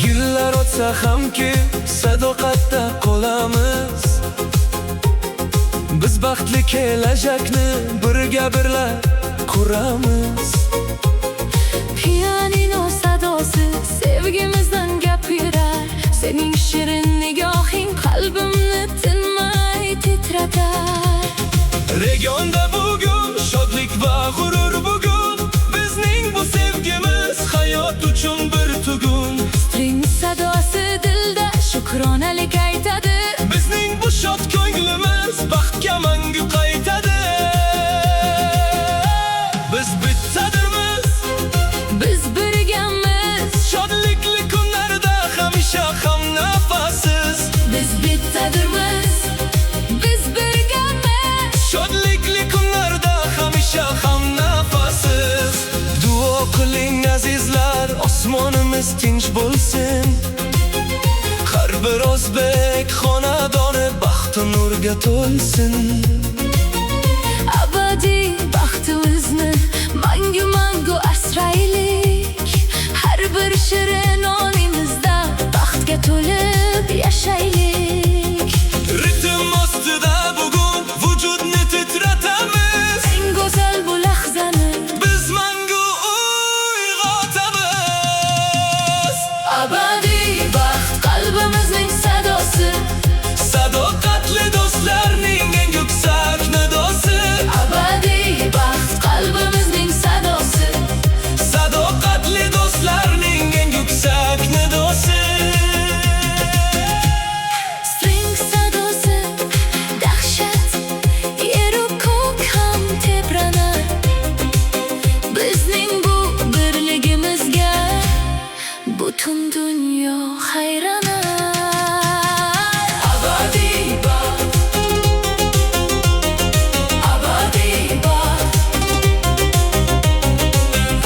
Yillar o'tsa hamki sadoqatda qolamiz. Biz baxtli kelajakni birga-birlab quramiz. Pianino sadosi sevgimizdan gapirar. Sening shirin nigohing qalbimni tinmay titratar. Regionda bugun shodlik va g'urur bugun. Bizning bu sevgimiz hayot uchun bir tugun. String sadosi dilda shukronalik aytadi. Bizning bu shod ko'nglimiz baxtga mangu qaytadi. Biz bittadirmiz, Biz birgamiz, shodlikli kunlarda hamisha ham nafasiz. biz bittadirmiz, biz birgamiz. Shodlikli kunlarda hamisha ham nafasiz. Duo qiling azizlar, osmonimiz tinch bo'lsin. Har bir o'zbek xonadoni baxtu nurga to'lsin. Abadiy baxtimizni mangu asraylik. Har bir shirin onimizda baxtga to'lib yashaylik. Ritm ostida bugun vujudni titratamiz. Eng go'zal bu lahzani Biz mangu uyg'otamiz. abadiy baxt qalbimizning sadosi. Sadoqatli do'stlarning eng yuksak nidosi. Abadiy baxt qalbimizning sadosi. Sadoqatli do'stlarning eng yuksak nidosi. String sadosi dahshat, yeru ko'k ham tebranar. Bizning bu birligimizga butun dunyo hayranar. Abadiy baxt, abadiy baxt,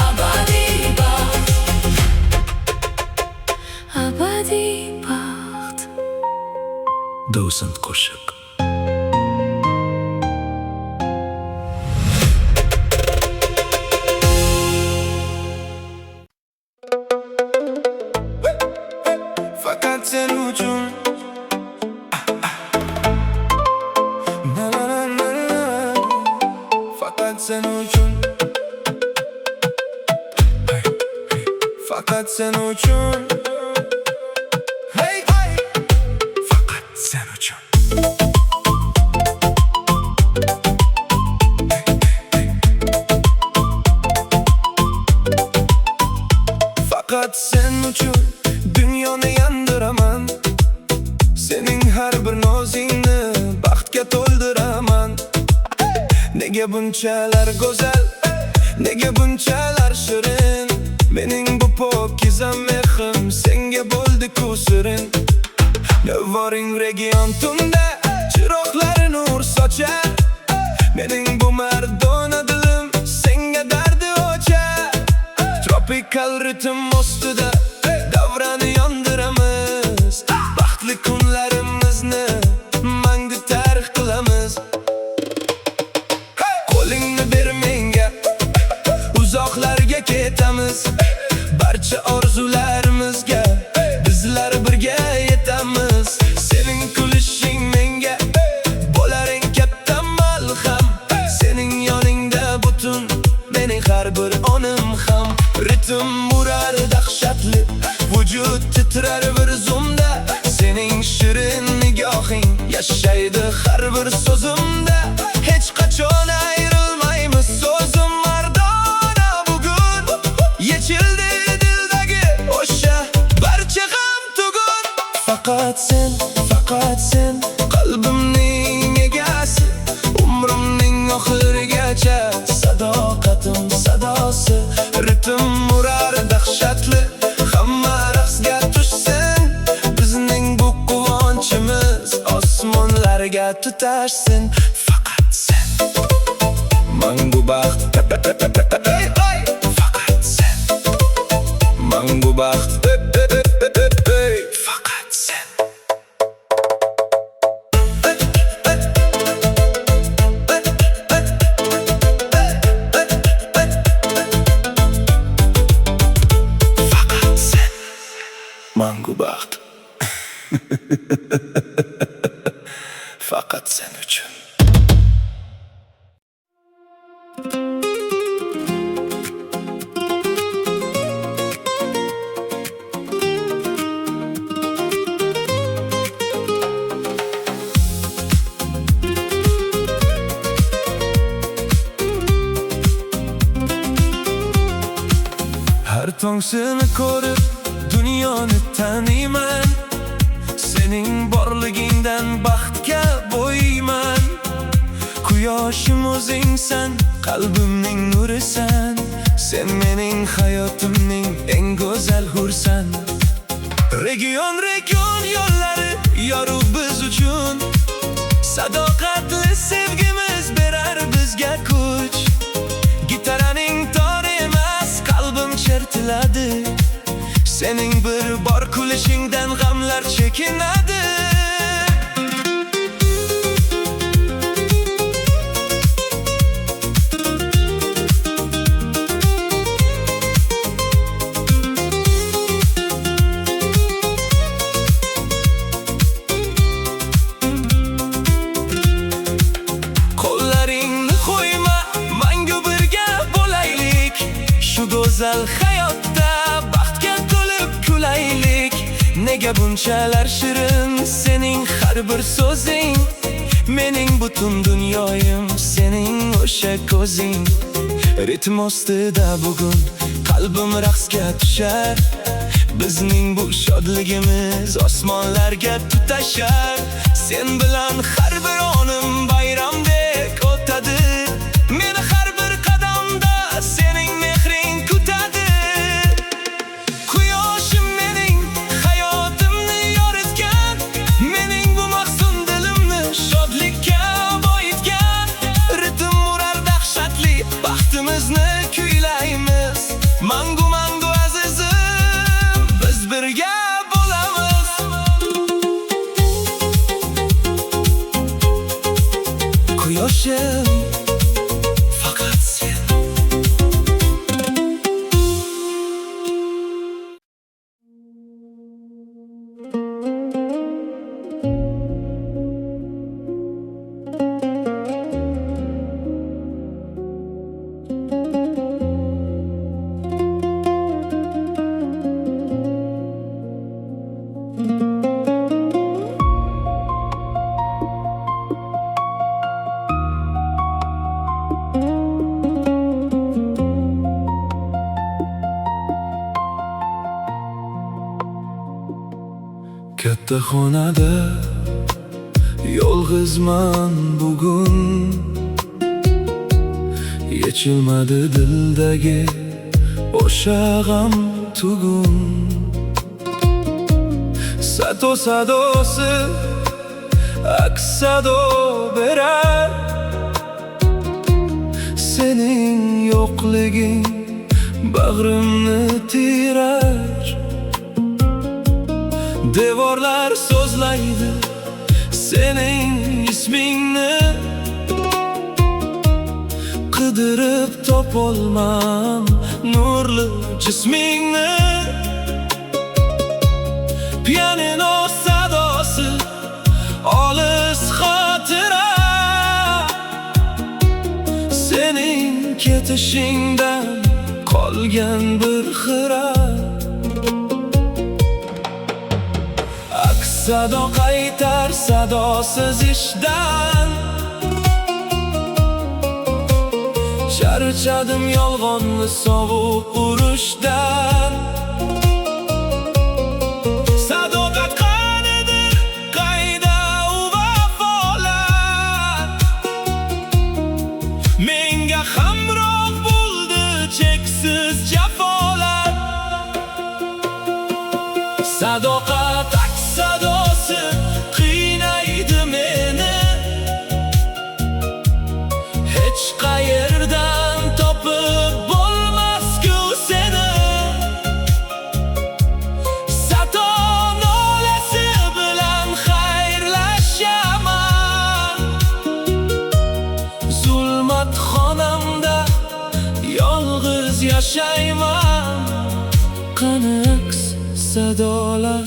abadiy baxt, abadiy baxt. Do'sent qo'shiq. Fakat sen uchun na na na na na. Fakat sen uchun hey, hey. Fakat sen uchun hey, hey. Fakat sen uchun fakat sen uchun dünyoni yandiraman. Sening har bir nozingni baxtga to'ldiraman. Nega bunchalar go'zal, nega bunchalar shirin. Mening bu pokiza mehrim senga bo'ldi-ku sirin. Navoring region tunda chiroqlari nur sochar. Mening bu mardona dilim senga dardi ochar. Tropikal ritm ostida davrani yondiramiz. Baxtli kunlarimizni mangu tarix qilamiz. Qo'lingni ber menga, uzoqlarga ketamiz. Barcha orzularimizga bizlar birga yetamiz. Sening kulishing menga bo'lar eng katta malham. Sening yoningda butun mening har bir onim ham. Ritm urar dahshatli, vujud titrar bir zumda. Sening shirin nigohing yashaydi har bir so'zimda. Hech qachon ayrilmaymiz so'zim mardona bugun. Yechildi dildagi o'sha barcha g'am tugun. Faqat sen, faqat faqat sen qalbimning egasi, umrimning oxirigacha sadoqatim sadosi, ritm urar dahshatli, hamma raqsga tushsin, bizning bu quvonchimiz osmonlarga tutashsin. Faqat sen mangu baxt, faqat sen mangu baxt, faqat sen. Faqat sen mangu baxt. Faqat sen uchun. Her tong seni ko'rib dunyoni taniyman, sening borligingdan baxtga bo'yman. Quyoshim o'zingsan, qalbimning nurisan, sen mening hayotimning eng go'zal hursan. Region yo'llari yorug' biz uchun, sadoqatli sevgimiz berar bizga kuch. Gitaraning tori emas, qalbim chertiladi, sening bir bor kulishingdan g'amlar chekinadi. Qo'llaringni qo'yma, mangu birga bo'laylik, shu go'zal hayotda baxtga to'lib kulaylik. Nega bunchalar shirin sening har bir so'zing, mening butun dunyoyim sening o'sha ko'zing. Ritm ostida bugun qalbim raqsga tushar, bizning bu shodligimiz osmonlarga tutashar. Sen bilan har bir onim bayramdek o'tadi, meni har bir qadamda sening mehring kutadi. Quyoshim mening hayotimni yoritgan, mening bu mahzun dilimni shodlikka boyitgan. Ritm urar dahshatli, baxtimizni kuylaymiz, mangu mangu azizim, biz birga bo'lamiz. Quyoshim faqat sen. Katta xonada yolg'izman bugun, yechilmadi dildagi o'sha g'am tugun. Sadosi aks sado berar, sening yo'qliging bag'rimni tirar. Devorlar so'zlaydi sening ismingni, qidirib topolmam nurli jismingni. Pianino sadosi olis xotira, sening ketishingdan qolgan bir xira. Sado qaytar sadosiz ishdan, charchadim yolg'onni sovuq urushdan. Sadoqat qanidir, qayda Sadoqat aks sadosi qiynaydi meni. Hech qayerdan topib bo'lmas-ku seni. Sado nolasi bilan xayrlashaman. Zulmat xonamda yolg'iz yashayman. Qani aks sadolar.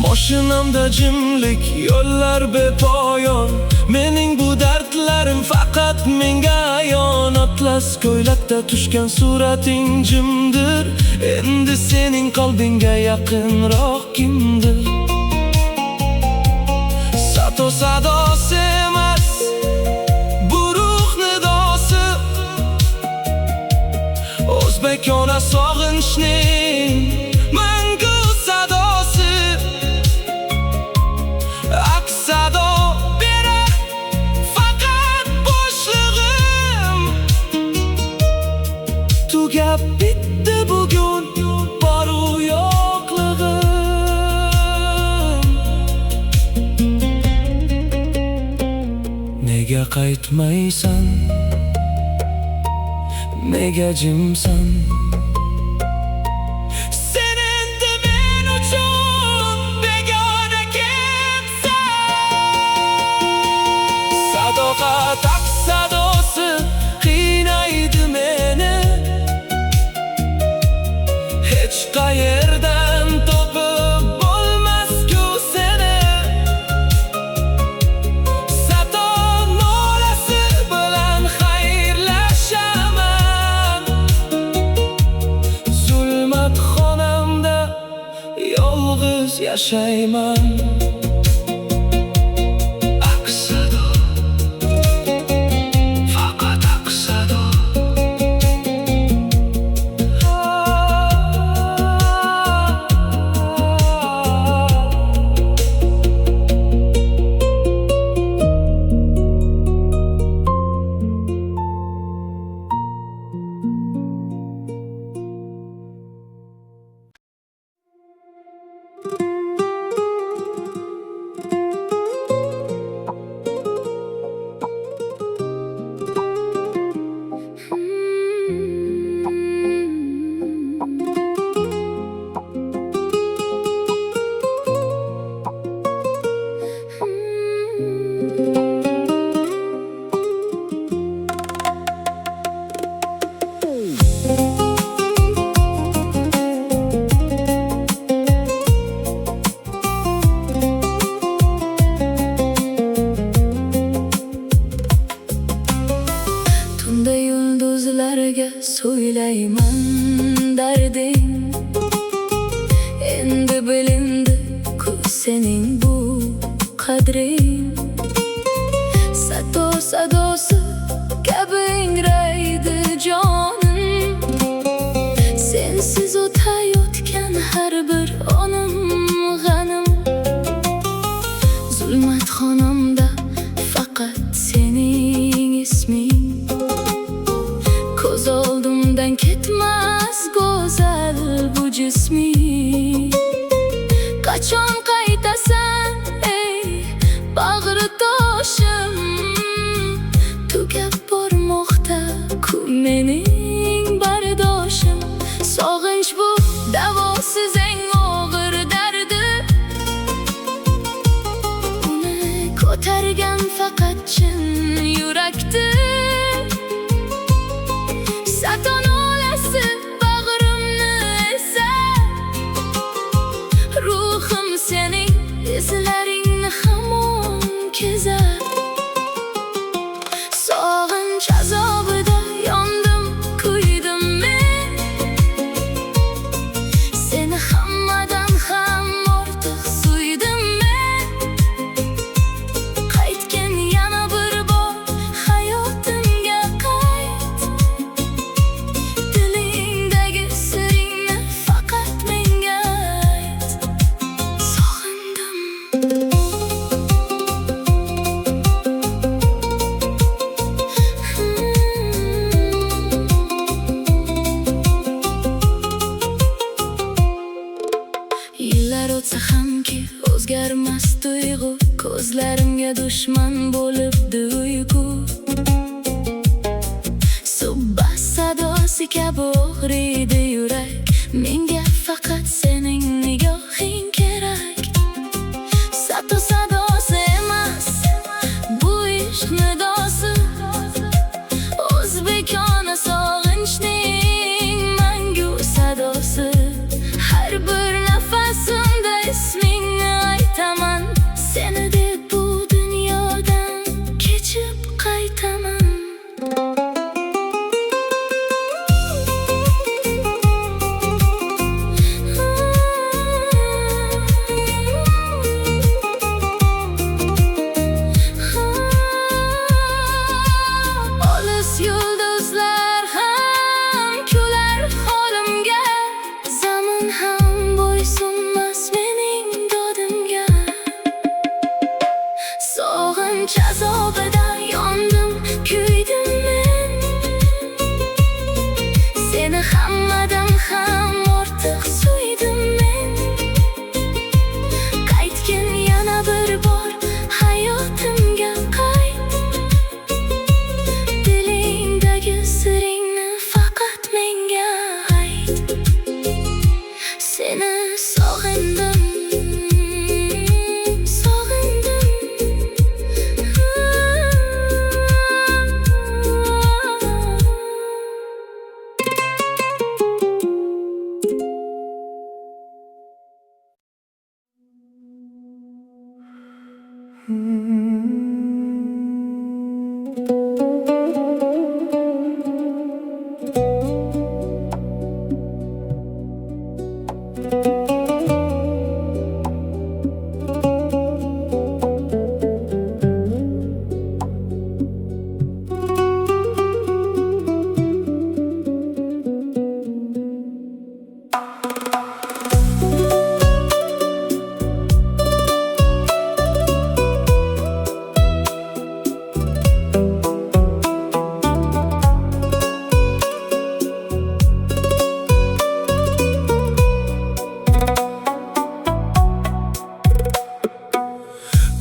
Moshinamda jimlik, yo'llar bepoyon. Mening bu dardlarim faqat menga ayon. Atlas ko'ylakda tushgan surating jimdir. Endi sening qalbingga yaqinroq kimdir? Sadosi emas, bu ruh nidosi. O'zbekona sog'inchning mangu sadosi. Aks sado berar faqat bo'shlig'im. Tugab bitdi bugun boru yo'qlig'im. Nega qaytmaysan? Nega jimsan? Sen endi men uchun begona kimsan. Sadoqat aks sadosi qiynaydi meni. Hech qayerdan topib bo'lmas-ku seni. Sado nolasi bilan xayrlashaman. Zulmat xonamda yolg'iz yashayman. Aks sado, faqat aks sado. Tunda yulduzlarga so'ylayman darding. Endi bilindi-ku sening bu qadring. Sadosi kabi ingraydi jonim. Sensiz o'tayotgan har bir onim g'anim. Zulmat xonamda faqat sening isming. Ko'z oldimdan ketmas go'zal bu jisming. Qachon qaytasan ey bag'ritoshim? Tugab bormoqda ku mening bardoshim. Sog'inch bu davosiz eng og'ir dardi. Uni ko'targan faqat chin yurakdir. Sado nolasi bag'rimni esar. Ruhim sening izlaringni hamon kezar. Sog'inch azobida yondim, kuydim men. Seni hammadan ham ortiq suydim men. Qaytgin yana bir bor hayotimga qayt. Dilingdagi siringni faqat menga ayt. Sog'indim. tuyg'u, ko'zlarimga dushman bo'libdi uyqu. Subba sadosi kabi og'riydi yurak, menga faqat sening nigohing kerak. Sato sadosi emas, bu ishq nidosi, o'zbekona sog'inchning mangu sadosi. Har bir nafasimda ismingni aytaman, seni deb bu dunyodan kechib qaytaman. Olis yulduzlar ham kular holimga, zamin ham bo'ysunmas mening dodimga. Sog'inch azobida yondim, kuydim men. Seni hammadan ham ortiq suydim men. Qaytgin yana bir bor hayotimga qayt. Dilingdagi siringni faqat menga ayt. Seni sog'indim, sog'indim.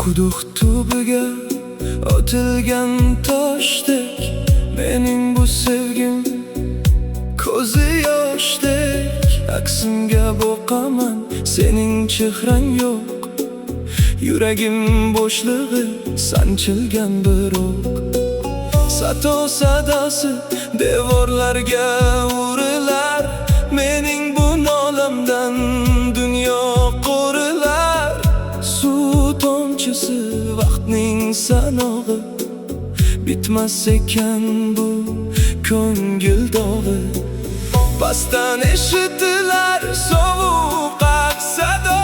Quduq tubiga otilgan toshdek, mening bu sevgim ko'zi yoshdek. Aksimga boqaman, sening chehrang yo'q. Yuragim bo'shlig'i sanchilgan bir o'q. Sato sadosi devorlarga urilar, mening bu nolamdan dunyo qo'rilar. Suv tomchisi vaqtning sanog'i, bitmas ekan bu ko'ngil dog'i. Pastdan eshitilar sovuq sado,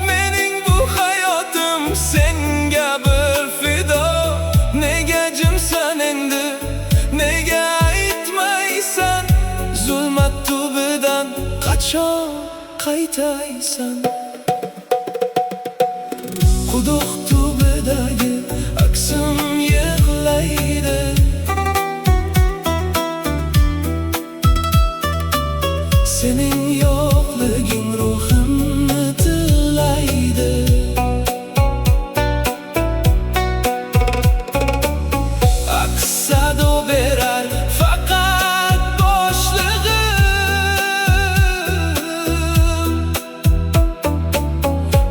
mening bu hayotim senga bir fido. Nega jimsan endi, nega aytmaysan, zulmat tubidan qachon qaytaysan? Quduq tubidagi aksim yig'laydi, sening yo'qliging ruhimni tilaydi. Aks sado berar faqat boshlig'im,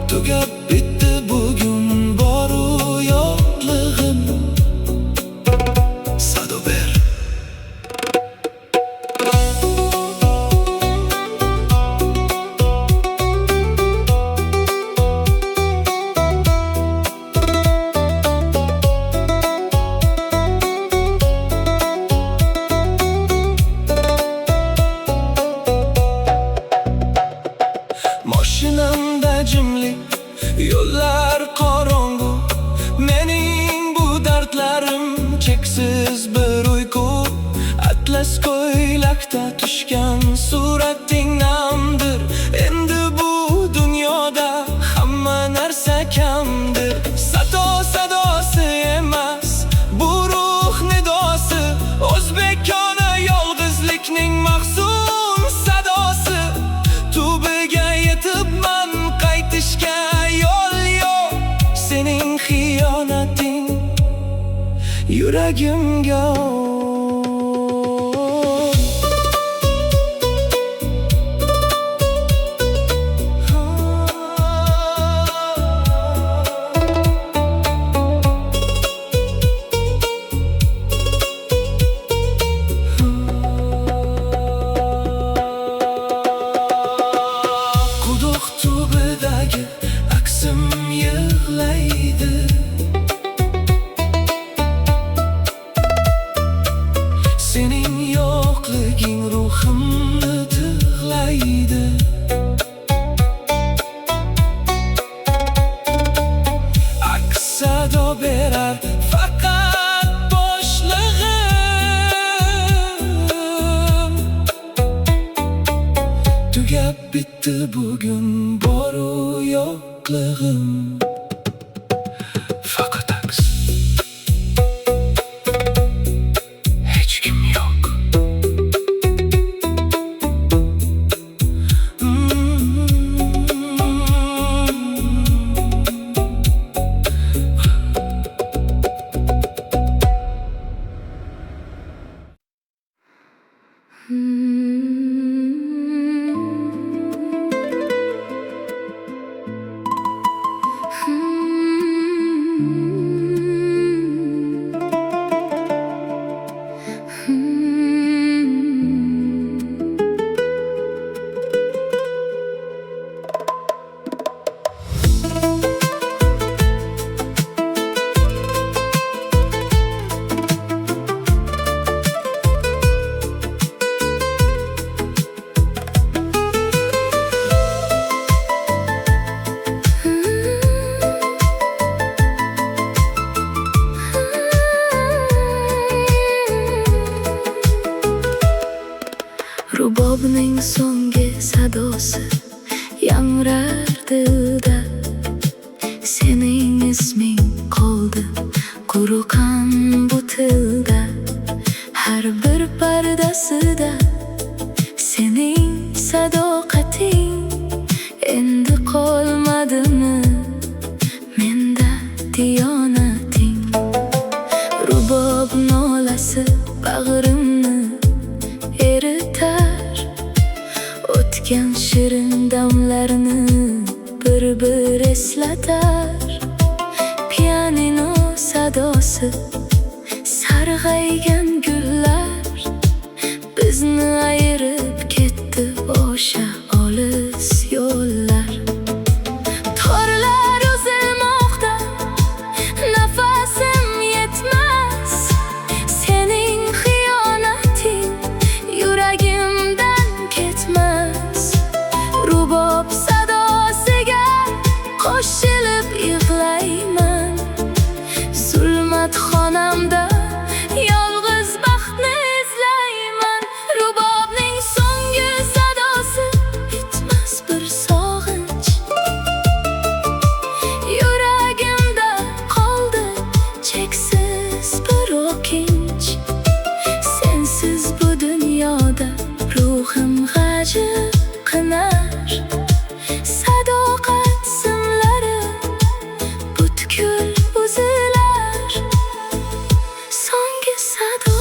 tugab bitdi bugun boru yo'qlig'im. Sado ber. Moshinamda jimlik, yo'llar qorong'u, mening bu dardlarim cheksiz bir uyqu. Atlas ko'ylakda tushgan surating namdir, endi bu dunyoda hamma narsa kamdir. Sato sadosi emas, bu ruh nidosi, o'zbekona yolg'izlikning mahzun sadosi. Tubiga yetibman, qaytishga yo'l yo'q. yuragimga. Quduq tubidagi aksim yig'laydi. Sening yo'qliging ruhimni tig'laydi. Aks-sado berar faqat boshlig'im. Tugab bitdi bugun boru yo'qlig'im. Faqat aks, hech kim yo'q. Rubobning so'nggi sadosi yangrar dilda. Sening isming qoldi quruqan bu tilda. Har bir pardasida sening sadoqating. Endi qolmadimi menda diyonating? Rubob nolasi bag'rimni eritar. O'tgan shirin damlarni bir eslatar. Pianino sadosi sarg'aygan gullar. Bizni ayirib ketdi o'sha olis yo'llar. Torlar uzilmoqda, nafasim yetmas. Sening xiyonating yuragimdan ketmas. Rubob sadosiga qo'shilib yig'layman. Zulmat xonamda yolg'iz baxtni izlayman. Rubobning so'nggi sadosi bitmas bir sog'inch. Yuragimda qoldi cheksiz bir o'kinch. Sensiz bu dunyoda ruhim g'ajib qinar. Sadoqat simlari butkul buzilar. So'nggi sado.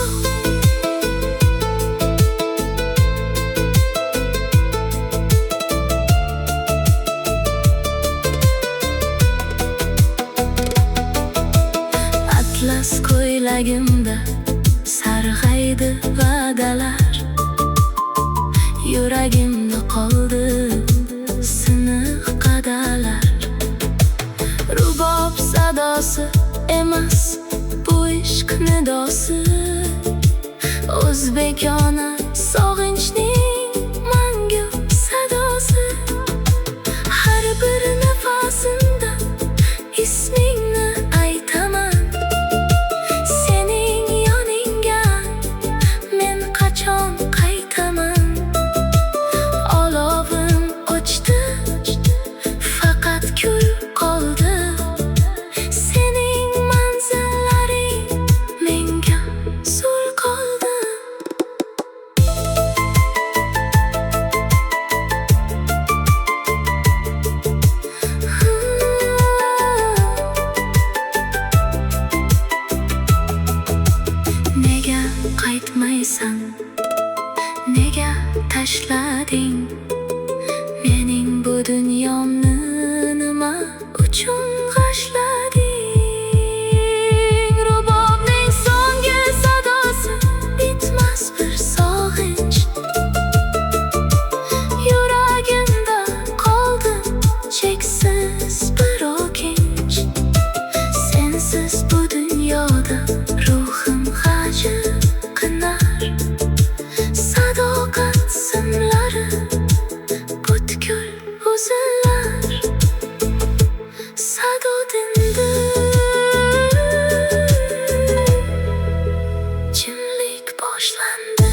Atlas ko'ylagimda sarg'aydi va'dalar. Yuragimda qoldi siniq qadalar. Rubob sadosi emas bu ishq nidosi. O'zbekona sog'inchning mangu sadosi. Har bir nafasimda ismingni aytaman. Sening yoningga men qachon qaytaman? Olovim o'chdi, faqat kul qoldi. Sening manzillaring menga zul qoldi. yodimda. Jimlik boshlandi.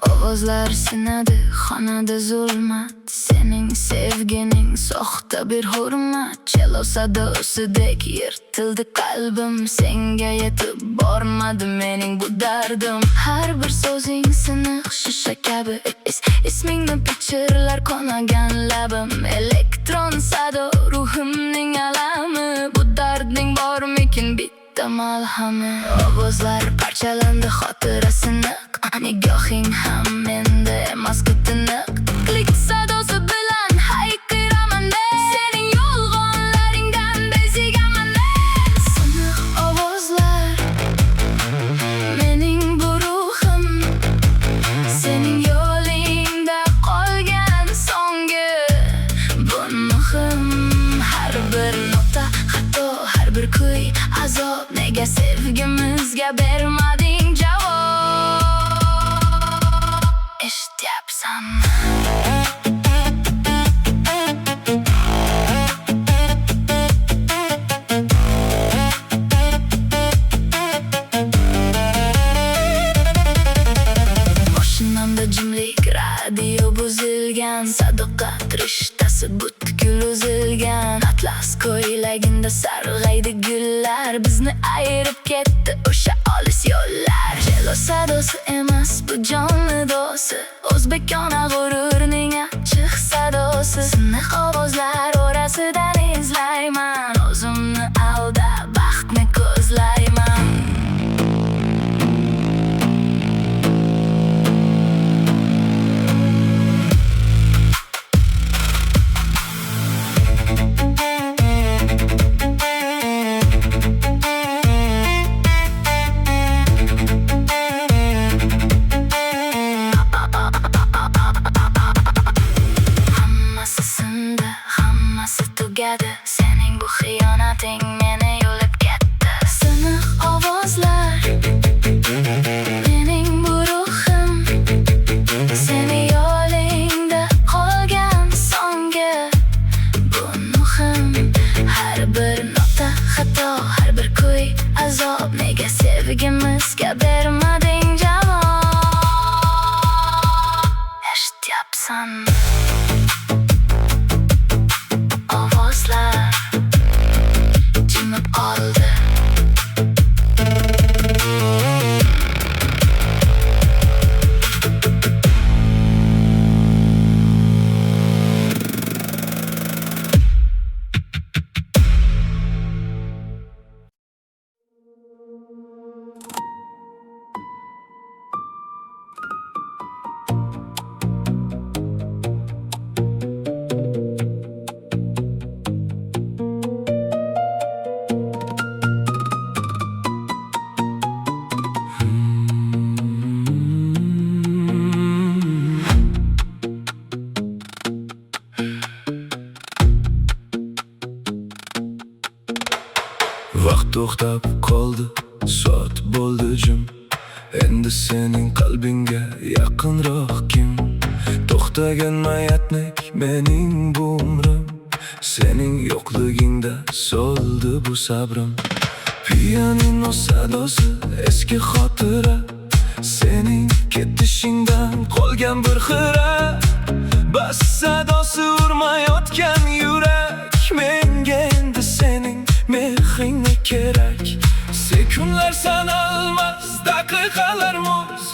Ovozlar sinadi, xonada zulmat. Sening sevgining soxta bir hurmat. Chelo sadosidek yirtildi qalbim. Senga yetib bormadi mening bu dardim. Har bir so'zing siniq shisha kabi. Ismingni pichirlar qonagan labim. Elektron sado ruhimning alami. Bu dardning bormikin bitta malhami. Ovozlar parchalandi, xotira siniq. Nigohing ham menda emas tiniq. Klik sadosi bilan hayqiraman men. Sening yolg'onlaringdan bezigaman men. Siniq ovozlar mening bu ruhim. Sening yo'lingda qolgan so'nggi bu muhim. Har bir nuqta xato, har bir kuy azob. Nega sevgimizga bermading javob? Eshityapsanmi? Moshinamda jimlik, radio buzilgan. Sadoqat rishtasi butkul uzilgan. Atlas ko'ylaginda sarg'aydi gullar. Bizni ayirib ketdi o'sha olis yo'llar. Chelo sadosi emas bu jonli do'si. O'zbekona g'ururning achchiq sadosi. Siniq ovozlar orasidan izlayman. O'zimni aldab baxtni ko'zlayman. Sening bu xiyonating meni yo'lib ketdi. Siniq ovozlar mening bu ruhim. Seni yo'lingda qolgan so'nggi bu muhim. Har bir nuqta xato, har bir kuy azob. Nega sevgimizga bermading javob? Eshityapsanmi? Ovozlar jimib qoldi. Vaqt to'xtab qoldi, soat bo'ldi jim. Endi sening qalbingga yaqinroq kim? To'xtagan mayatnik mening bu umrim. Sening yo'qligingda soldi bu sabrim. Pianino sadosi eski xotira. Sening ketishingdan qolgan bir xira. Bas sadosi urmayotgan yurak, menga endi sening mehringni kerak. Sekunlar sanalmas, daqiqalar muz,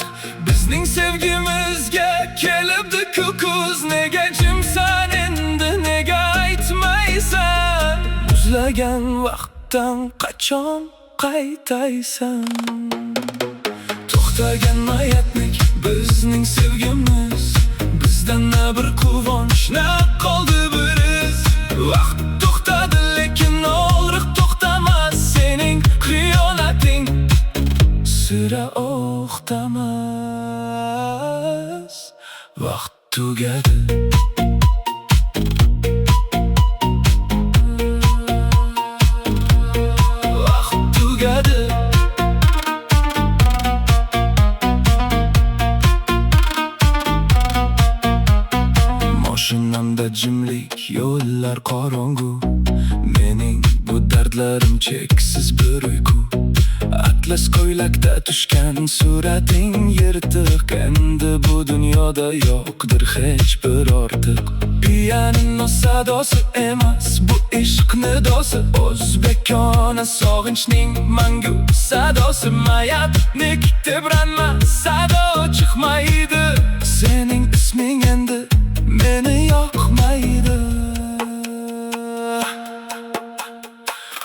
bizning sevgimizga kelibdi kukuz. Nega jimsan endi, nega aytmaysan? Muzlagan vaqtdan qachon qaytaysan? To'xtagan mayatnik bizning sevgimiz, bizdan na bir quvonch, na qoldi bir iz. Vaqt to'xtadi lekin og'riq to'xtamas, sening xiyonating sira o'xtamas. Vaqt tugadi. Vaqt tugadi. Moshinamda jimlik, yo'llar qorong'u, mening bu dardlarim cheksiz bir uyku. Atlas ko'ylakda tushgan surating yirtiq, endi bu dunyoda yo'qdir hech bir ortiq. Pianino sadosi emas, bu ishq nidosi, o'zbekona sog'inchning mangu sadosi. Mayatnik tebranmas, sado chiqmaydi, sening isming endi meni yoqmaydi.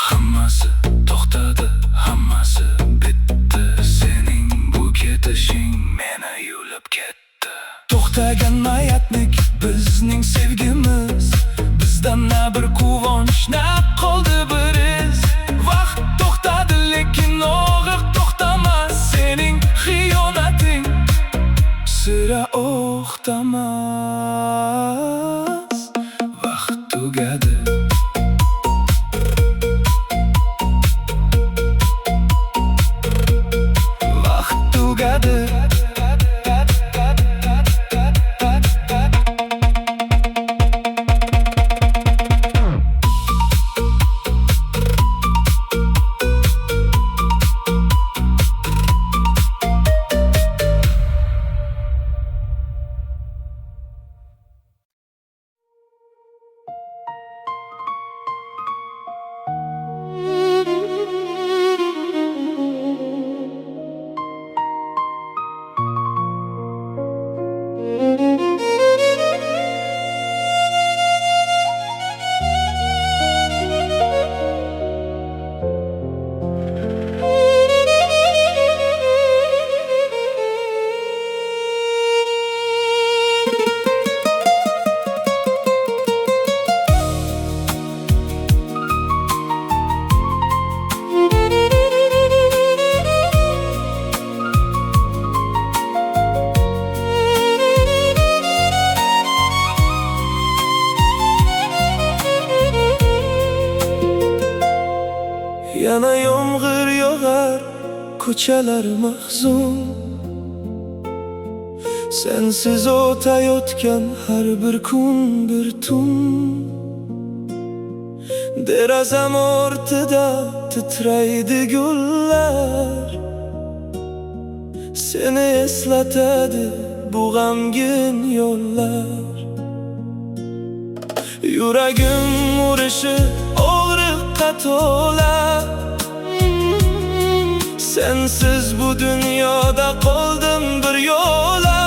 Hammasi to'xtadi, hammasi bitdi, sening bu ketishing meni yulib ketdi. To'xtagan mayatnik bizning sevgimiz, bizdan na bir quvonch, na qoldi bir iz. Vaqt to'xtadi lekin og'riq to'xtamas, sening xiyonating sira o'xtamas. Vaqt tugadi. Vaqt tugadi. Yana yomg'ir yog'ar, ko'chalar mahzun, sensiz o'tayotgan har bir kun bir tun. Derazam ortida titraydi gullar, seni eslatadi bu g'amgin yo'llar. Yuragim urishi og'riqqa to'la, sensiz bu dunyoda qoldim bir yo'la.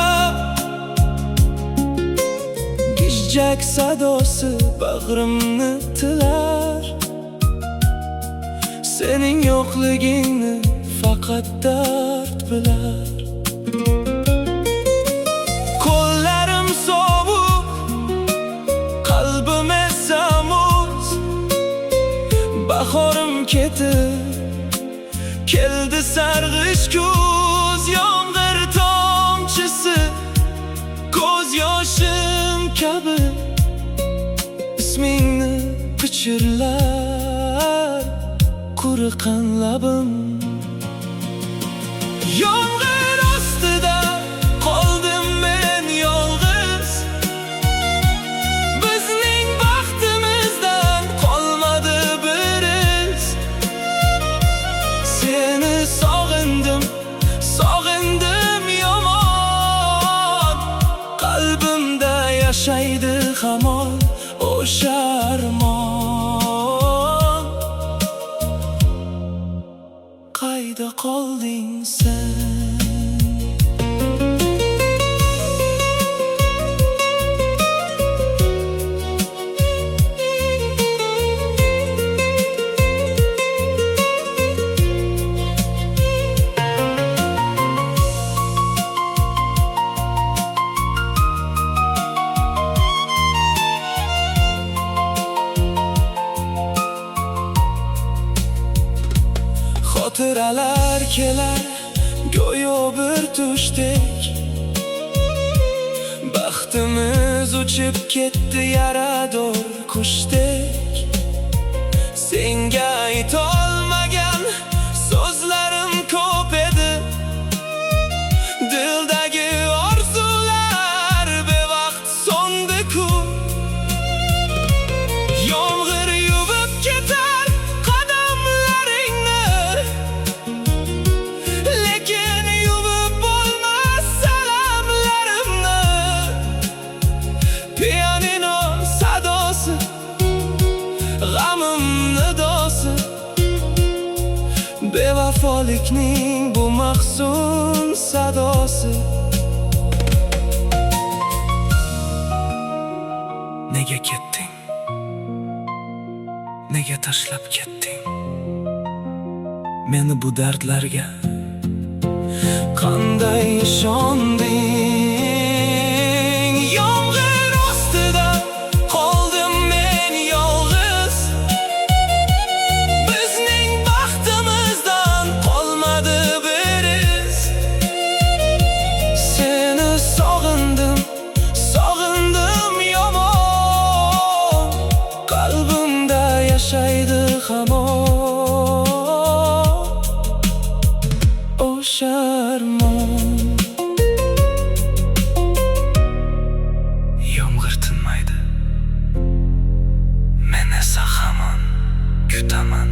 Gijjak sadosi bag'rimni tilar, sening yo'qligingni faqat dard bilar. Qo'llarim sovuq, qalbim esa muz, bahorim ketib keldi sarg'ish kuz. Yomg'ir tomchisi ko'z yoshim kabi ismingni pichirlar quriqqan labim. Yomg'ir ostida qoldim men yolg'iz, bizning baxtimizdan qolmadi bir iz. Seni sog'indim, sog'indim yomon, qalbimda yashaydi armon. Qayda qolding sen? Xotiralar kelar go'yo bir tushdek, baxtimiz uchib ketdi yarador qushdek. Senga aytolmagan so'zlarim ko'p edi, dildagi orzular bevaqt so'ndi-ku. Yomg'ir yuvib ketar qadamlaringni, lekin yuvib bo'lmas salamlarimni. Pianino sadosi, g'amim nidosi, bevafolikning bu mahzun sadosi. Nega ketding? Nega tashlab ketding meni bu dardlarga? Qanday ishonding? Yomg'ir ostida qoldim men yolg'iz. Bizning baxtimizdan qolmadi bir iz. Seni sog'indim, sog'indim yomon. Qalbimda yashaydi hamon o'sha armon. Yomg'ir tinmaydi, men esa hamon kutaman.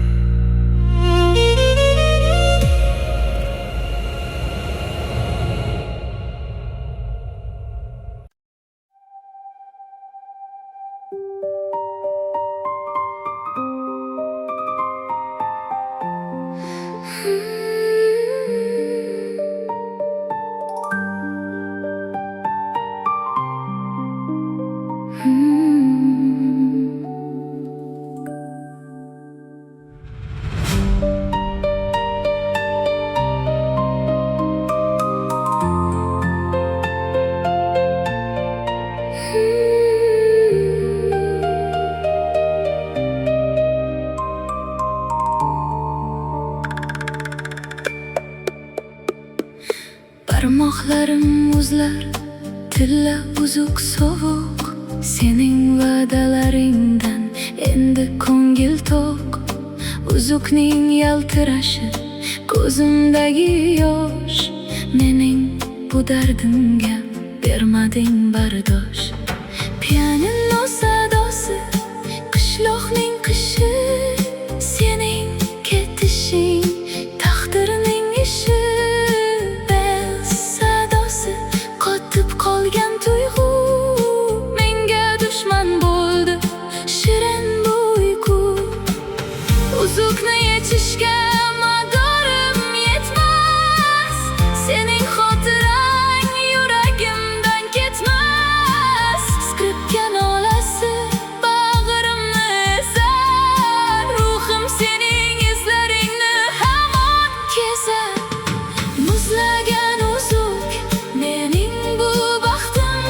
Barmoqlarim muzlar, tilla uzuk sovuq. Sening va'dalaringdan endi ko'ngil to'q. Uzukning yaltirashi, ko'zimdagi yosh. Mening bu dardimga bermading bardosh. Pianino sadosi, qishloqning qishi. Sening ketishing taqdirning ishi. Qolgan tuyg'u menga dushman bo'ldi, shirin bu uyqu. Uzukni yechishga madorim yetmas, sening xotirang yuragimdan ketmas. Skripka nolasi bag'rimni ezar, ruhim sening izlaringni hamon kezar. Muzlagan uzuk mening bu baxtim,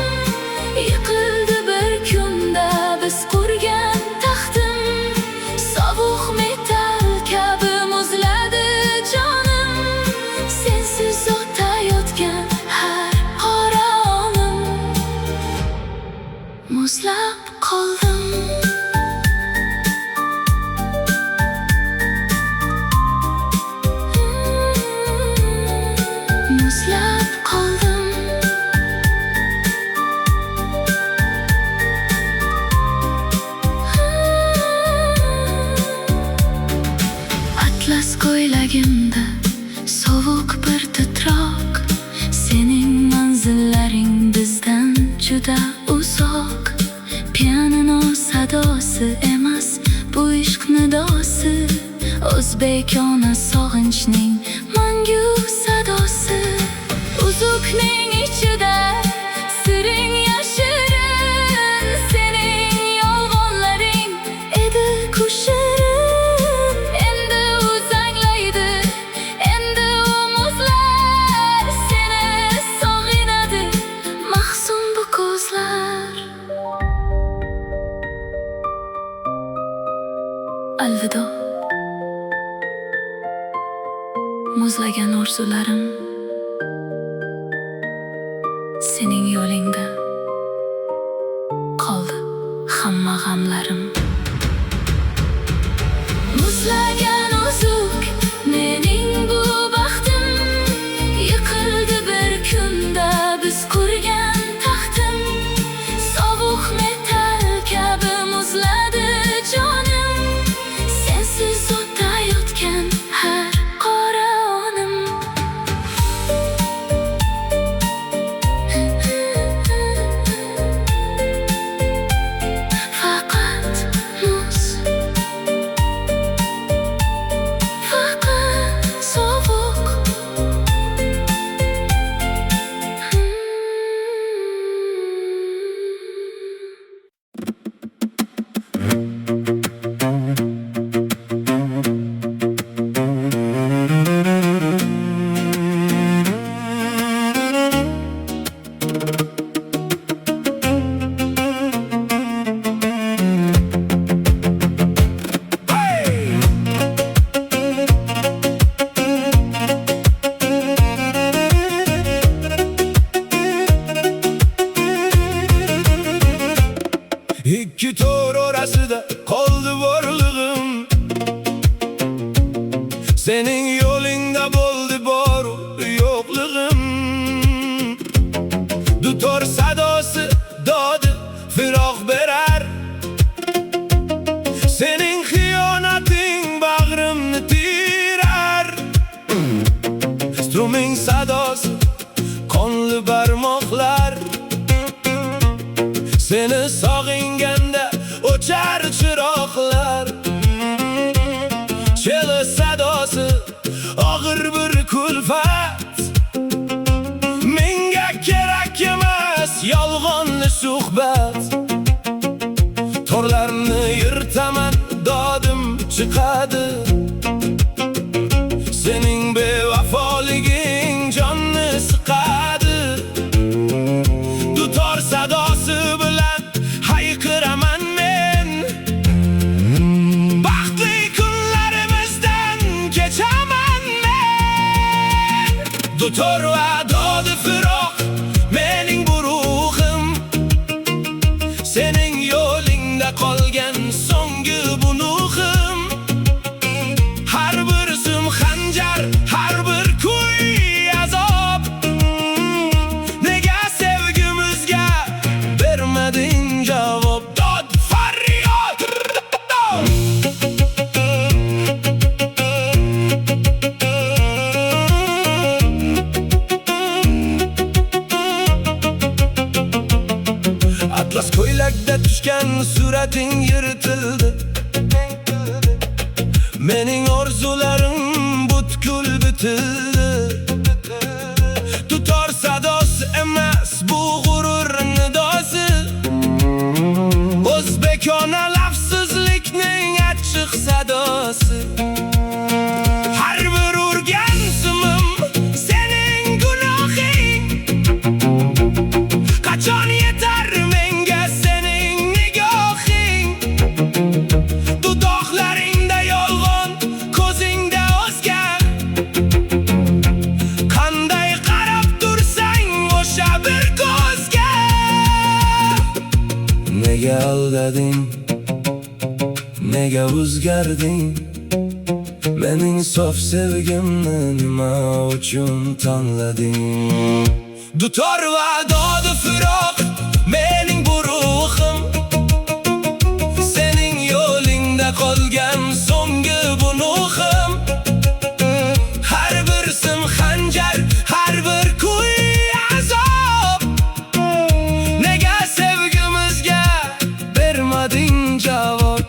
yiqildi bir kunda biz qurgan taxtim. Sovuq metal kabi muzladi jonim, sensiz o'tayotgan har qora onim. Muzlab qoldim. Muzlab qoldim. Atlas ko'ylagimda sovuq bir titroq. Sening manzillaring bizdan juda uzoq. Pianino sadosi, sadosi emas, bu ishq nidosi, o'zbekona sog'inchning mangu sadosi. Uzukning ichida siring yashirin, sening yolg'onlaring edi kushirin. Endi uzanglaydi, endi umuzlar, seni sog'inadi mahzun bu ko'zlar. Alvido muzlagan orzularim, sening yo'lingda qoldi hamma g'amlarim. Muzlagan uzuk mening bu baxtim, yiqildi bir kunda biz qurgan taxtim. Sovuq metal kabi muzladi jonim, sensiz o'tayotgan har qora onim. Faqat muz, faqat sovuq. İki tor orasida qoldi borlig'im, sening yo'lingda bo'ldi bor yo'qlig'im. Dutor sadosi dodi firoq berar, sening xiyonating bag'rimni tirar. Struming sadosi qonli barmoqlar, seni sog'inganda o'char chiroqlar. Chelo sadosi og'ir bir kulfat, menga kerak emas yolg'onli suhbat. Torlarni yirtaman dodim chiqadi, sening bevafoliging jonni siqadi. Dutor sadosi bilan hayqiraman men, baxtli kunlarimizdan kechaman men. Dutor va dodi firoq mening bu ruhim, sening yo'lingda qolgan so'nggi bu nuhim. Har bir zum xanjar, har bir kuy azob, nega sevgimizga bermading javob? Dod faryod. Atlas ko'ylakda tushgan surating yirtildi, mening orzularim butkul bitildi. Dutor sadosi emas, bu g'urur nidosi, o'zbekona lafsizlikning achchiq sadosi. Har bir urgan simim sening gunohing, qachon yetar menga sening nigohing? Dudoqlaringda yolg'on, ko'zingda o'zgar, qanday qarab tursang o'sha bir ko'zga. Nega aldading, nega o'zgarding, mening sof sevgimni nima uchun tanlading? Dutor va dodi firoq mening bu ruhim, sening yo'lingda qolgan so'nggi bu nuhim. Har bir sim xanjar, har bir kuy azob, nega sevgimizga bermading javob?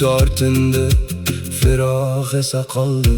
Tortindi, firoq esa qoldi.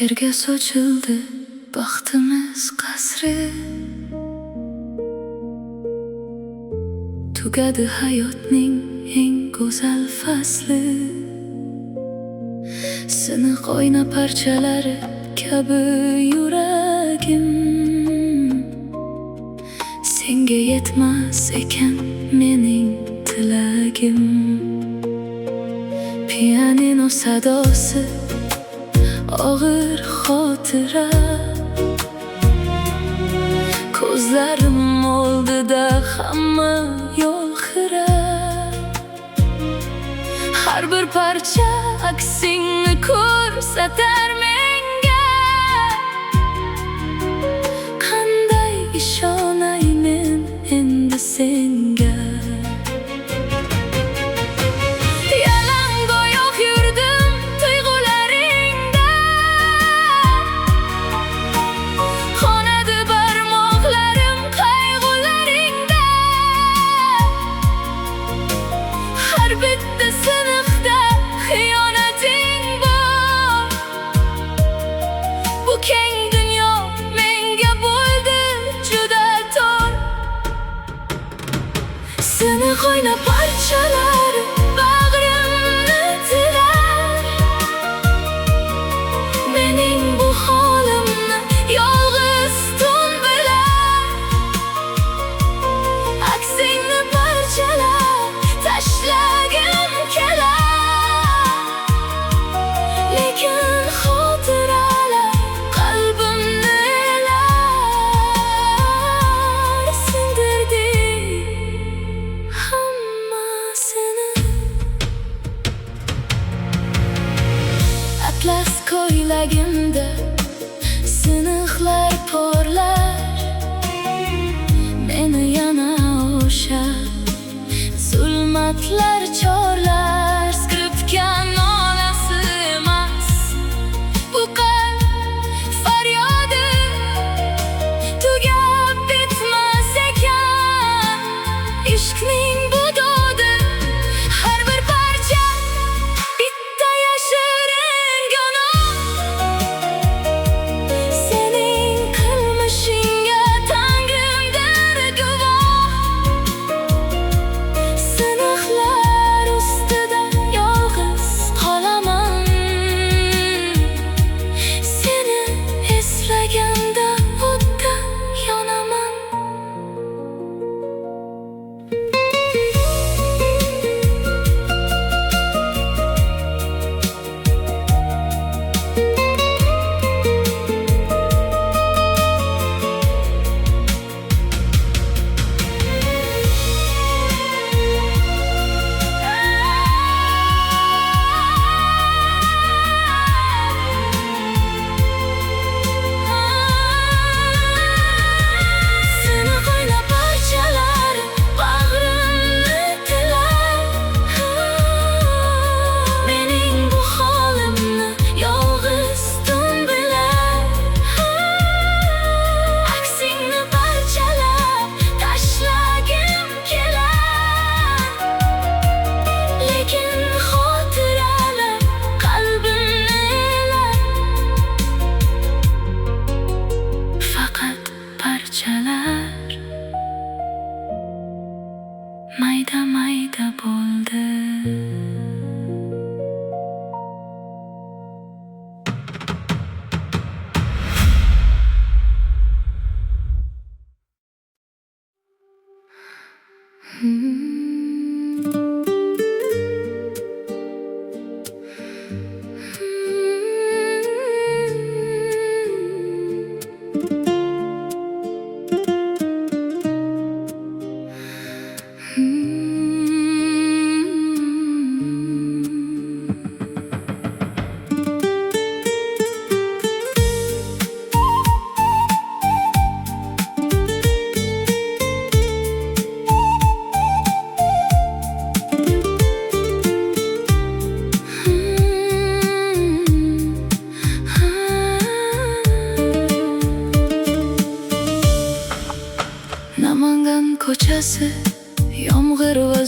Yerga sochildi baxtimiz qasri, tugadi hayotning eng go'zal fasli. Siniq oyna parchalari kabi yuragim, senga yetmas ekan mening tilagim. Pianino sadosi og'ir xotira, ko'zlarim oldida hamma yo'l xira. Har bir parcha aksingni ko'rsatar menga, qanday ishonay men endi senga. Bitta siniqda xiyonating bor, bu keng dunyo menga bo'ldi juda tor. Siniq oyna parchalari bag'rimni tilar, mening bu holimni yolg'iz tun bilar. Aksingni parchalab tashlagim kelar, lekin xotiralar qalbimni elar. Sindirding hammasini, atlas ko'ylagimda siniqlar porlar, meni yana o'sha zulmatlar chorlar. Skripka nolasi emas, bu qalb faryodi, tugab bitmas ekan ishqning bu dodi. Har bir parcha bitta yashirin gunoh, sening qilmishingga Tangrimdir guvoh. Siniqlar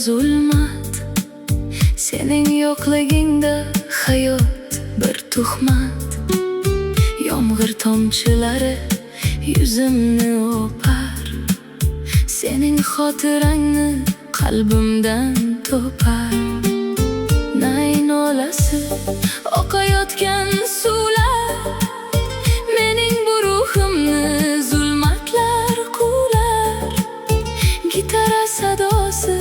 zulmat. Sening yo'qligingda hayot bir tuhmat. Yomg'ir tomchilari yuzimni o'par, sening xotirangni qalbimdan to'par. Nayn olasi oqayotgan suvlar, mening bu ruhimni zulmatlar quvlar. Gitara sadosi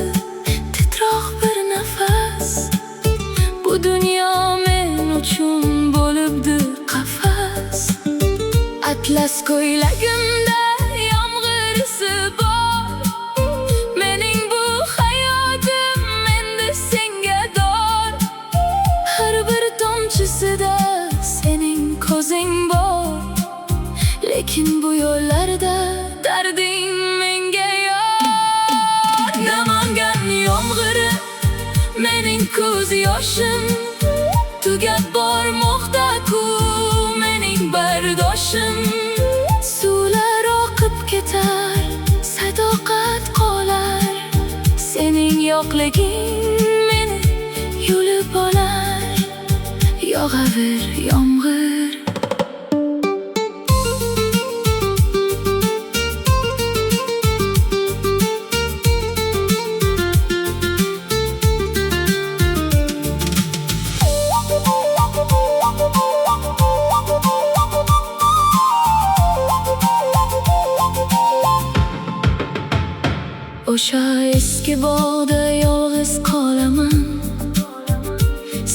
titroq bir nafas, bu dunyo men uchun bo'libdi qafas. Atlas ko'ylagimda yomg'ir izi bor, mening bu hayotim endi senga dor. Har bir tomchisida sening ko'zing bor, lekin bu yo'llarda darding menga yor. Namangan yomg'iri mening ko'z yoshim, tugab bormoqda-ku mening bardoshim. Suvlar oqib ketar, sadoqat qolar, sening yo'qliging meni yulib olar. Yog'aver yomg'ir, o'sha eski bog'da yolg'iz qolaman.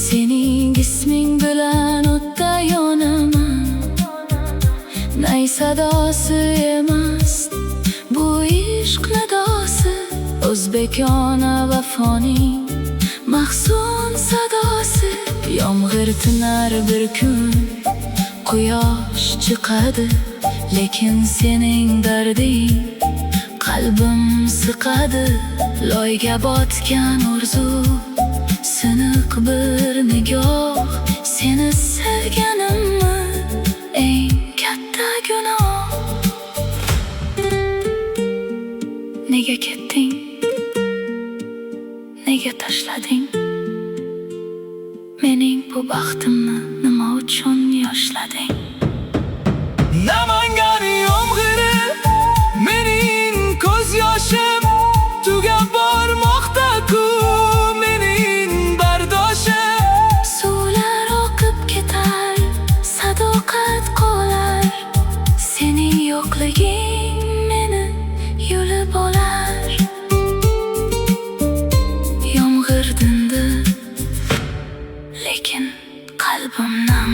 Sening isming bilan o'tda yonaman. Nay sadosi emas bu ishq nidosi, o'zbekona vafoning mahzun sadosi. Yomg'ir tinar bir kun, quyosh chiqadi, lekin sening darding qalbim siqadi. Loyga botgan orzu, siniq bir nigoh, seni sevganimmi eng katta gunoh. Nega ketding, nega tashlading mening bu baxtimni, nima uchun yoshlading? Namangan yomg'iri mening ko'z yoshim, tugab bormoqda-ku mening bardoshim. Suvlar oqib ketar, sadoqat qolar, sening yo'qliging meni yulib olar. Yomg'ir dindi, lekin qalbim nam.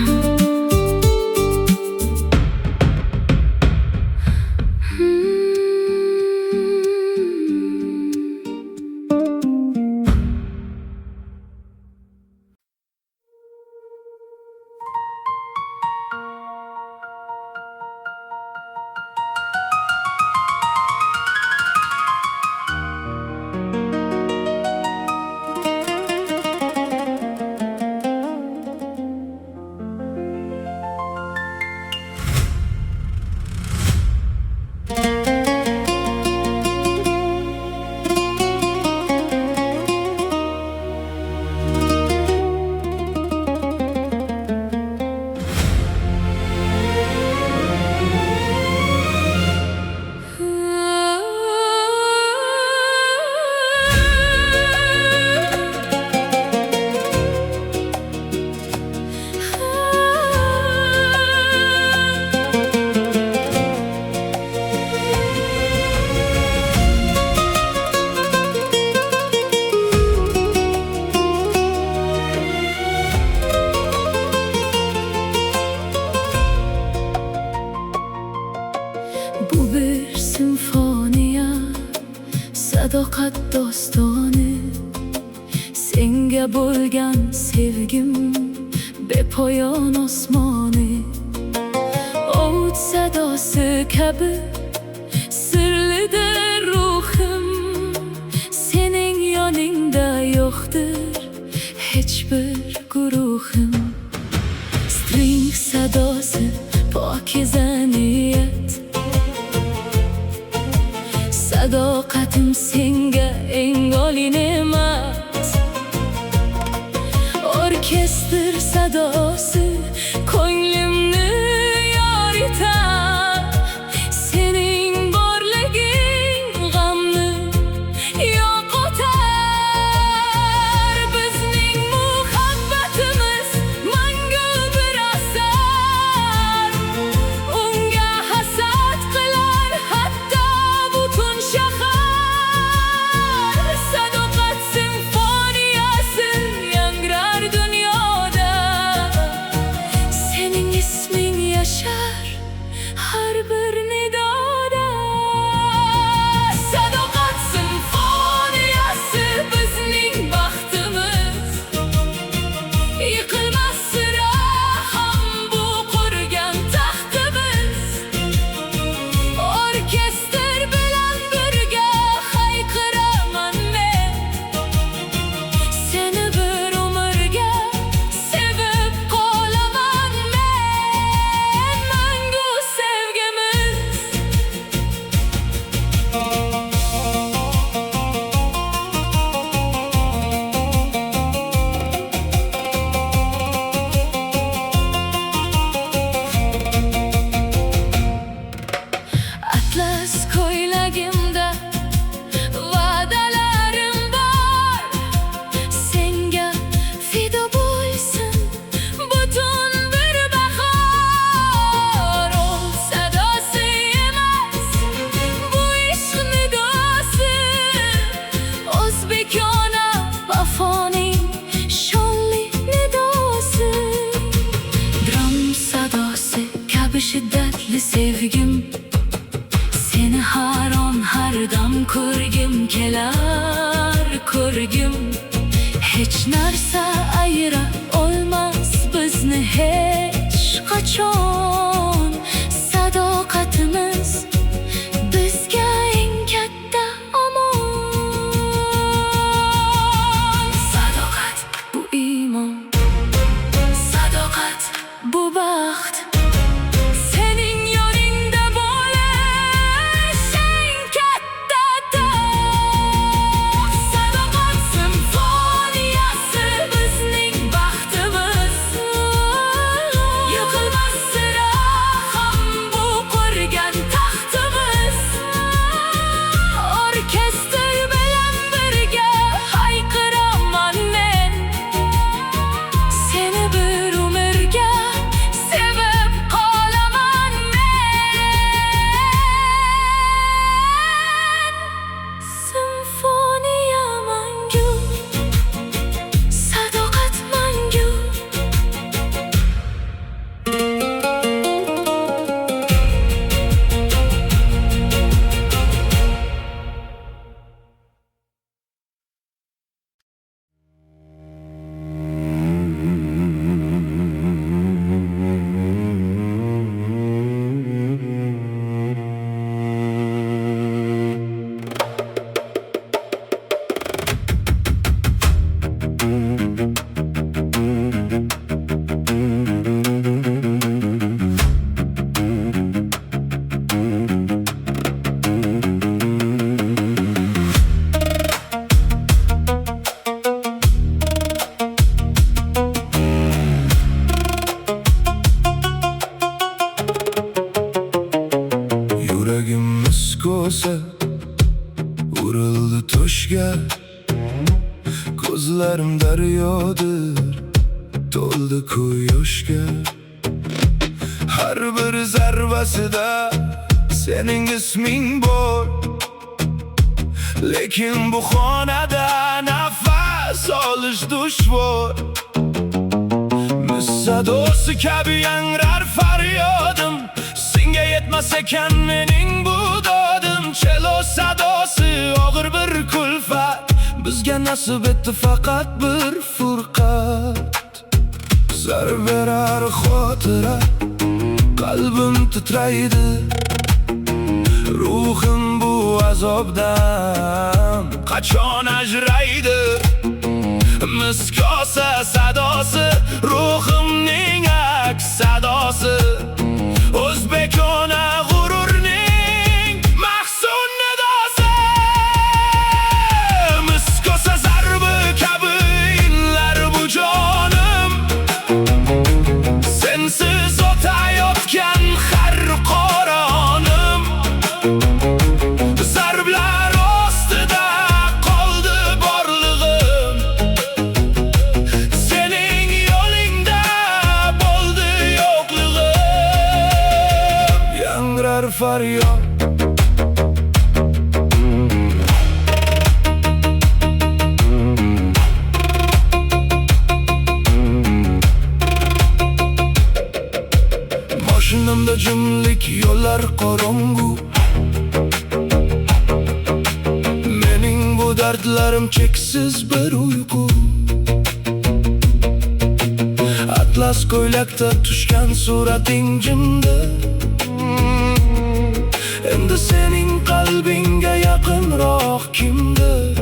sadoqat dostoni, senga bo'lgan sevgim bepoyon osmoni. O't sadosi kabi sirlidir ruhim, sening yoningda yo'qdir hech bir guruhim. String sadosi pokiza niyat, sadoqatim senga eng oliy ne'mat. Orkestr sadosi ko'nglimni yoritar. Sening borliging g'amni yo'qotar. Bizning muhabbatimiz mangu bir asar. Unga hasad qilar hatto butun shahar. Sadoqat simfoniyasi yangrar dunyoda. Sening isming yashar har bir nidoda. Sadoqat simfoniyasi bizning baxtimiz. Yiqilmas sira ham bu qurgan taxtimiz. Orkestr bilan birga hayqiraman men. Seni bir umrga sevib qolaman men. Mangu sevgimiz. Atlas ko'ylagimda va'dalarim bor. Senga fido bo'lsin butun bir bahor. O sadosi emas, bu ishq nidosi. O'zbekona vafoning shonli nidosi. Drum sadosi kabi shiddatli sevgim. Seni har on har dam ko'rgim kelar, ko'rgim. Hech narsa ayira olmas bizni hech qachon. Sadoqatimiz bizga eng katta omon. Sadoqat bu iymon, sadoqat bu baxt. Sening yoningda bo'lish eng katta taxt. Sadoqat simfoniyasi bizning baxtimiz. Yiqilmas sira ham bu qurgan taxtimiz. Orkestr bilan birga hayqiraman men. Seni bir umrga sevib qolaman men. Simfoniya mangu, sadoqat mangu. Yuragimiz ko'sa urildi toshga. Ko'zlarim daryodir, to'ldi ko'z yoshga. Har bir zarbasida sening isming bor. Lekin bu xonada nafas olish dushvor. Mis sadosi kabi yangrar faryodim. Senga yetmas ekan mening bu dodim. Chelo sadosi og'ir bir kulfat. Bizga nasib etdi faqat bir furqat. Zar berar xotira, qalbim titraydi. Ruhim bu azobdan qachon ajraydi. Mis kosa sadosi, ruhimning aks sadosi. O'zbekona g'ururning mahzun nidosi. Mis kosa zarbi kabi inlar bu jonim. faryod. Mashinamda jimlik, yo'llar qorong'u. Mening bu dardlarim cheksiz bir uyqu. Atlas ko'ylakda tushgan surating jimda. Endi sening qalbingga yaqinroq kimdir?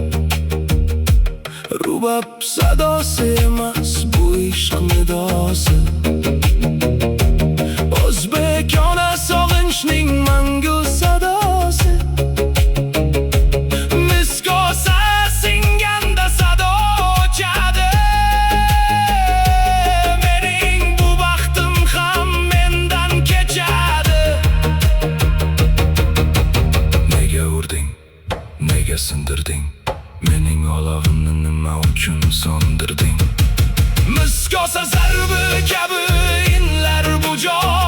Rubab sadosi emas, bu ishq nidosi. O'zbekona sog'inchning mangu sadosi. Miskosa singanda sado ochadi. Mening bu baxtim ham mendan kechadi. Nega urding? Nega sindirding? Mening olovimni nima uchun sondirding? Miskosa zarbi kabi inlar bu joy.